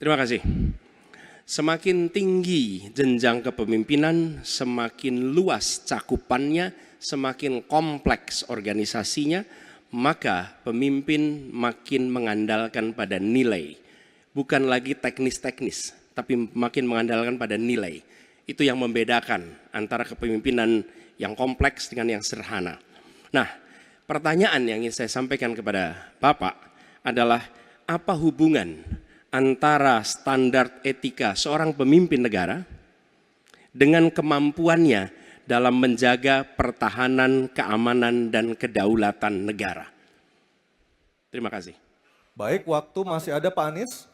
Terima kasih. Semakin tinggi jenjang kepemimpinan, semakin luas cakupannya, semakin kompleks organisasinya, maka pemimpin makin mengandalkan pada nilai. Bukan lagi teknis-teknis, tapi makin mengandalkan pada nilai. Itu yang membedakan antara kepemimpinan yang kompleks dengan yang sederhana. Nah, pertanyaan yang ingin saya sampaikan kepada Bapak adalah apa hubungan antara standar etika seorang pemimpin negara dengan kemampuannya dalam menjaga pertahanan, keamanan, dan kedaulatan negara. Terima kasih. Baik, waktu masih ada Pak Anies.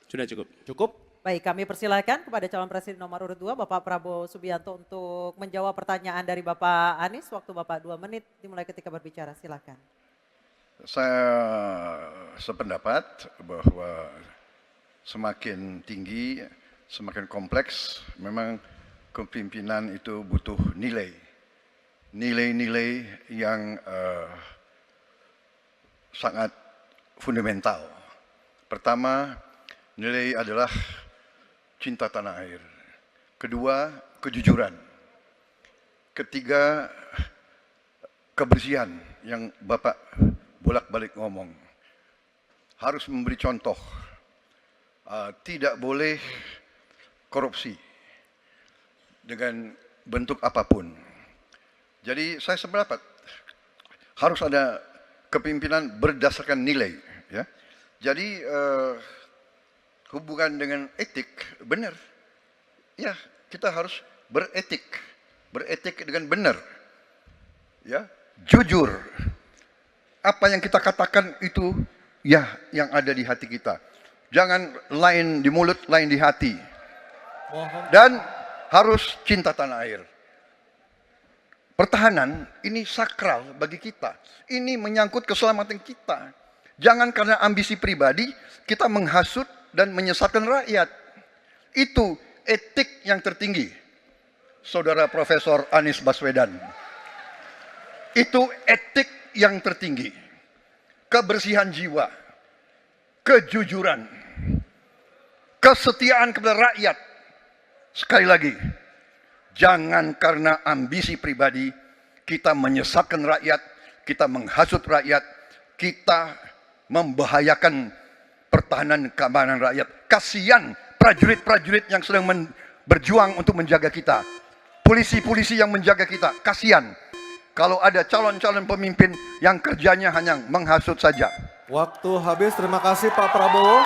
Sudah cukup. Cukup? Baik, kami persilakan kepada calon presiden nomor urut 2, Bapak Prabowo Subianto untuk menjawab pertanyaan dari Bapak Anies. Waktu Bapak 2 menit dimulai ketika berbicara, silakan. Saya sependapat bahwa semakin tinggi, semakin kompleks, memang kepemimpinan itu butuh nilai. Nilai-nilai yang sangat fundamental. Pertama, nilai adalah cinta tanah air. Kedua, kejujuran. Ketiga, kebersihan yang Bapak bolak-balik ngomong. Harus memberi contoh. Tidak boleh korupsi dengan bentuk apapun. Jadi saya sependapat harus ada kepemimpinan berdasarkan nilai. Ya. Jadi hubungan dengan etik benar. Ya, kita harus beretik dengan benar. Ya, jujur. Apa yang kita katakan itu ya yang ada di hati kita. Jangan lain di mulut, lain di hati. Dan harus cinta tanah air. Pertahanan ini sakral bagi kita. Ini menyangkut keselamatan kita. Jangan karena ambisi pribadi kita menghasut dan menyesatkan rakyat. Itu etik yang tertinggi. Saudara Profesor Anies Baswedan. Itu etik yang tertinggi. Kebersihan jiwa. Kejujuran. Kesetiaan kepada rakyat. Sekali lagi, jangan karena ambisi pribadi kita menyesatkan rakyat, kita menghasut rakyat, kita membahayakan pertahanan keamanan rakyat. Kasihan prajurit-prajurit yang sedang berjuang untuk menjaga kita. Polisi-polisi yang menjaga kita, kasihan. Kalau ada calon-calon pemimpin yang kerjanya hanya menghasut saja. Waktu habis, terima kasih Pak Prabowo.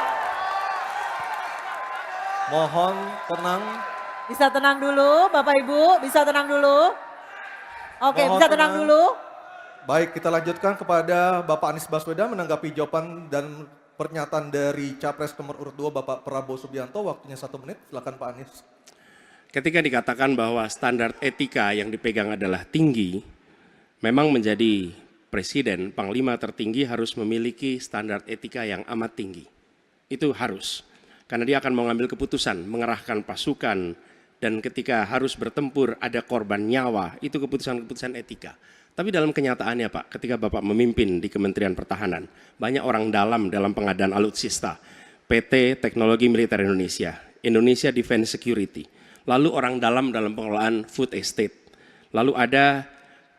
Mohon tenang. Bisa tenang dulu, Bapak Ibu, bisa tenang dulu. Oke, Mohon bisa tenang dulu. Baik, kita lanjutkan kepada Bapak Anies Baswedan menanggapi jawaban dan pernyataan dari Capres nomor urut 2 Bapak Prabowo Subianto. Waktunya 1 menit, silakan Pak Anies. Ketika dikatakan bahwa standar etika yang dipegang adalah tinggi, memang menjadi presiden, panglima tertinggi harus memiliki standar etika yang amat tinggi. Itu harus. Karena dia akan mengambil keputusan, mengerahkan pasukan, dan ketika harus bertempur ada korban nyawa, itu keputusan-keputusan etika. Tapi dalam kenyataannya Pak, ketika Bapak memimpin di Kementerian Pertahanan, banyak orang dalam pengadaan alutsista, PT Teknologi Militer Indonesia, Indonesia Defense Security, lalu orang dalam pengelolaan food estate, lalu ada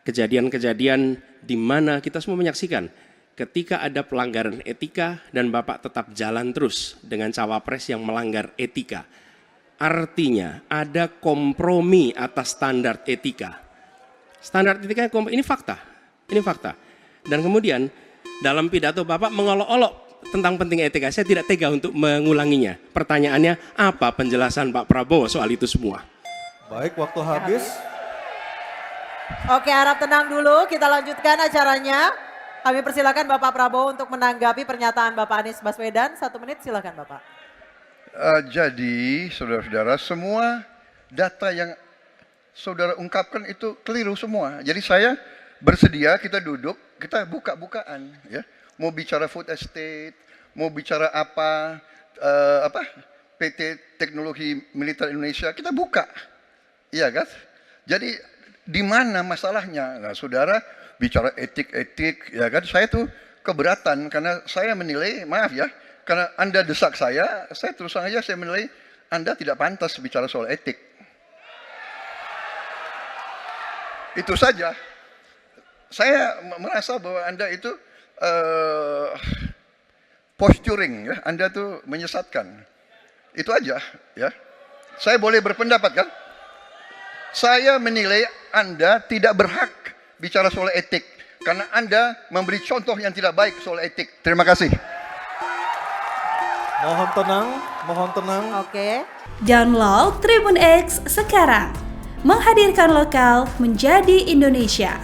kejadian-kejadian di mana kita semua menyaksikan ketika ada pelanggaran etika dan Bapak tetap jalan terus dengan cawapres yang melanggar etika. Artinya ada kompromi atas standar etika. Standar etika ini fakta. Ini fakta. Dan kemudian dalam pidato Bapak mengolok-olok tentang penting etika. Saya tidak tega untuk mengulanginya. Pertanyaannya, apa penjelasan Pak Prabowo soal itu semua? Baik, waktu habis. Oke, harap tenang dulu, kita lanjutkan acaranya. Kami persilakan Bapak Prabowo untuk menanggapi pernyataan Bapak Anies Baswedan. 1 menit, silakan Bapak. Jadi, saudara-saudara, semua data yang saudara ungkapkan itu keliru semua. Jadi saya bersedia kita duduk, kita buka-bukaan, ya. Mau bicara food estate, mau bicara apa PT Teknologi Militer Indonesia, kita buka, iya kan? Jadi di mana masalahnya? Nah, saudara bicara etik-etik, ya kan? Saya tuh keberatan karena saya menilai, maaf ya, Karena Anda desak saya terus terang aja saya menilai Anda tidak pantas bicara soal etik. Itu saja. Saya merasa bahwa Anda itu posturing, ya. Anda tuh menyesatkan. Itu aja, ya. Saya boleh berpendapat kan? Saya menilai Anda tidak berhak bicara soal etik karena Anda memberi contoh yang tidak baik soal etik. Terima kasih. Mohon tenang, mohon tenang. Oke. Download Tribun X sekarang. Menghadirkan lokal menjadi Indonesia.